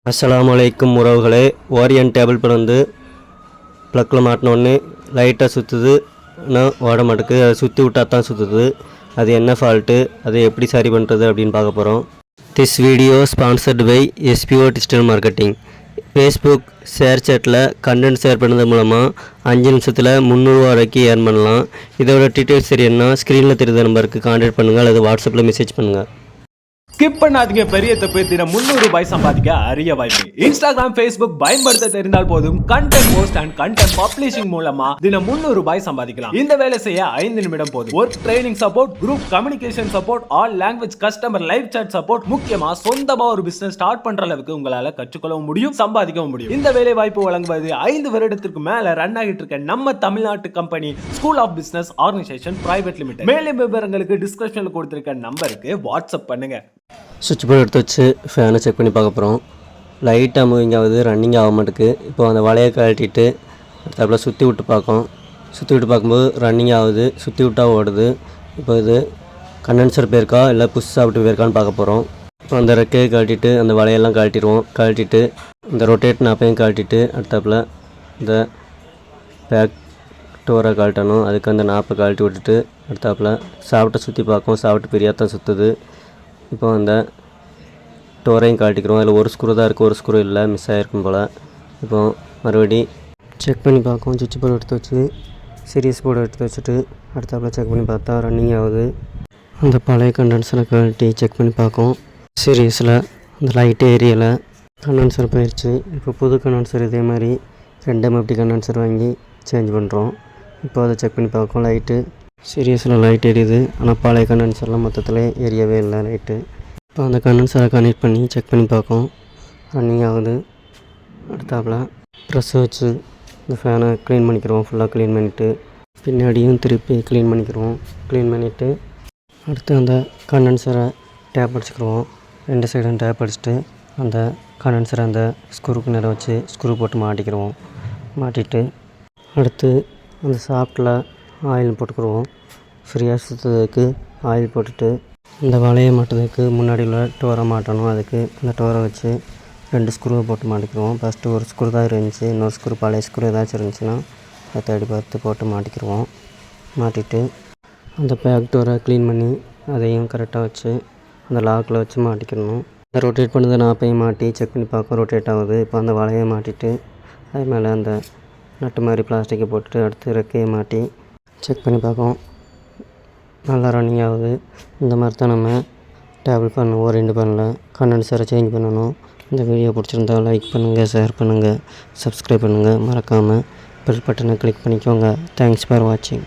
அஸ்ஸலாமு அலைக்கும் உறவுகளே. ஓரியன் டேபிள் ஃபேன் வந்து ப்ளக்கில் மாட்டினோடனே லைட்டாக சுற்றுது, ஆனால் ஓட மாட்டேக்கு. அதை சுற்றி விட்டால் தான் சுற்றுது. அது என்ன ஃபால்ட்டு, அதை எப்படி சரி பண்ணுறது அப்படின்னு பார்க்க போகிறோம். This video sponsored by SPO digital marketing. Facebook share சேட்டில் கண்டென்ட் ஷேர் பண்ணது மூலமாக 5 நிமிஷத்தில் 300 வரைக்கும் ஏர்ன் பண்ணலாம். இதோட டீட்டெயில்ஸ் தெரியணும்னா ஸ்க்ரீனில் தெரியுற நம்பருக்கு கான்டாக்ட் பண்ணுங்கள் அல்லது வாட்ஸ்அப்பில் மெசேஜ் பண்ணுங்கள். ஸ்கிப் பண்ணாதீங்க. பெரிய தப்பு. தினம் 300 ரூபாய் சம்பாதிக்க அரிய வாய்ப்பு. இன்ஸ்டாகிராம், ஃபேஸ்புக் பயன்படுத்த தெரிந்தால் போதும். Content post and content publishing மூலமா தினம் 300 ரூபாய் சம்பாதிக்கலாம். இந்த வேலை செய்ய 5 நிமிடம் போதும். Work training support, group communication support, all language customer live chat support, முக்கியமா சொந்தமா ஒரு பிசினஸ் ஸ்டார்ட் பண்ற அளவுக்கு உங்களால கற்றுக்கொள்ளவும் முடியும், சம்பாதிக்கவும் முடியும். இந்த வேலை வாய்ப்பு வழங்குவது 5 வருடத்திற்கு மேல ரன் ஆகிட்டு இருக்க நம்ம தமிழ்நாட்டு company school of business organisation private limited. மேலும் விவரங்களுக்கு டிஸ்கிரிப்ஷன்ல கொடுத்திருக்க நம்பருக்கு வாட்ஸ்அப் பண்ணுங்க. சுவிட்ச் போர்டு எடுத்து வச்சு ஃபேனை செக் பண்ணி பார்க்க போகிறோம். லைட்டாக மூவிங் ஆகுது, ரன்னிங் ஆக மாட்டேக்கு. இப்போ அந்த வலையை கழட்டிட்டு அடுத்தாப்புல சுற்றி விட்டு பார்க்கும். சுற்றி விட்டு பார்க்கும்போது ரன்னிங் ஆகுது, சுற்றி விட்டால் ஓடுது. இப்போ இது கண்டென்சர் போயிருக்கா இல்லை புஷ் சாப்பிட்டு போயிருக்கான்னு பார்க்க போகிறோம். இப்போ அந்த ரெக்கையை கழட்டிட்டு அந்த வலையெல்லாம் கழட்டிடுவோம். கழட்டிட்டு இந்த ரொட்டேட் நாப்பையும் கழட்டிட்டு அடுத்தாப்புல இந்த பேக் டோரை கழட்டணும். அதுக்கு அந்த நாப்பை கழட்டி விட்டுட்டு அடுத்தாப்புல சாப்பிட்ட சுற்றி பார்க்கும். சாப்பிட்டு பெரியாத்தான் சுற்றுது. இப்போ அந்த டோரையும் காட்டிக்கிறோம். அதில் ஒரு ஸ்க்ரூ தான் இருக்குது, ஒரு ஸ்க்ரூ இல்லை, மிஸ் ஆகிருக்கும் போல். இப்போ மறுபடி செக் பண்ணி பார்க்கும். சுவிட்ச் போர்டு எடுத்து வச்சு சீரியஸ் போர்டு எடுத்து வச்சுட்டு அடுத்தாப்புல செக் பண்ணி பார்த்தா ரன்னிங் ஆகுது. அந்த பழைய கண்டென்சரை கழட்டி செக் பண்ணி பார்க்கும். சீரியஸில் அந்த லைட் ஏரியாவில் கண்டென்சர் போயிடுச்சு. இப்போ புது கண்டென்சர் இதே மாதிரி 2 MFT கண்டென்சர் வாங்கி சேஞ்ச் பண்ணுறோம். இப்போ அதை செக் பண்ணி பார்க்கும். லைட்டு சீரியஸில் லைட் எரியுது, ஆனால் பழைய கண்டென்சர்லாம் மொத்தத்தில் எரியவே இல்லை லைட்டு. இப்போ அந்த கண்டென்சரை கனெக்ட் பண்ணி செக் பண்ணி பார்க்கும். ரன்னிங் ஆகுது. அடுத்தாப்புல ப்ரெஸ் வச்சு இந்த ஃபேனை க்ளீன் பண்ணிக்கிறோம். ஃபுல்லாக க்ளீன் பண்ணிவிட்டு பின்னாடியும் திருப்பி க்ளீன் பண்ணிக்கிறோம். க்ளீன் பண்ணிவிட்டு அடுத்து அந்த கண்டென்சரை டேப் அடிச்சுக்கிறோம். 2 சைடும் டேப் அடிச்சுட்டு அந்த கண்டென்சரை அந்த ஸ்க்ரூக்கு நேரம் வச்சு ஸ்க்ரூ போட்டு மாட்டிக்கிறோம். மாட்டிட்டு அடுத்து அந்த சாஃப்ட்டில் ஆயில் போட்டுக்கிறோம். ஃப்ரீயாக சுற்றுறதுக்கு ஆயில் போட்டுட்டு இந்த வலையை மாட்டுறதுக்கு முன்னாடி உள்ள டோரை மாட்டணும். அதுக்கு அந்த டோரை வச்சு 2 ஸ்க்ரூவை போட்டு மாட்டிக்கிறோம். ஃபஸ்ட்டு ஒரு ஸ்க்ரூ தான் இருந்துச்சு, இன்னொரு ஸ்க்ரூ பழைய ஸ்க்ரூ ஏதாச்சும் இருந்துச்சுன்னா அதை தேடி பார்த்து போட்டு மாட்டிக்கிடுவோம். மாட்டிட்டு அந்த பேக் டோரை க்ளீன் பண்ணி அதையும் கரெக்டாக வச்சு அந்த லாக்கில் வச்சு மாட்டிக்கிடணும். ரொட்டேட் பண்ணதை நாப்பையும் மாட்டி செக் பண்ணி பார்க்க ரொட்டேட் ஆகுது. இப்போ அந்த வலையை மாட்டிட்டு அது மேலே அந்த நட்டு மாதிரி பிளாஸ்டிக்கை போட்டுட்டு அடுத்து ரெக்கையை மாட்டி செக் பண்ணி பார்ப்போம். நல்லா ரன்னிங் ஆகுது. இந்த மாதிரி தான் நம்ம டேபிள் ஃபேன் ஓரியன்ட் ஃபேனில் கண்டென்சரை சேஞ்ச் பண்ணணும். இந்த வீடியோ பிடிச்சிருந்தா லைக் பண்ணுங்கள், ஷேர் பண்ணுங்கள், சப்ஸ்கிரைப் பண்ணுங்கள். மறக்காமல் பெல் பட்டனை கிளிக் பண்ணிக்கோங்க. தேங்க்ஸ் ஃபார் வாட்சிங்.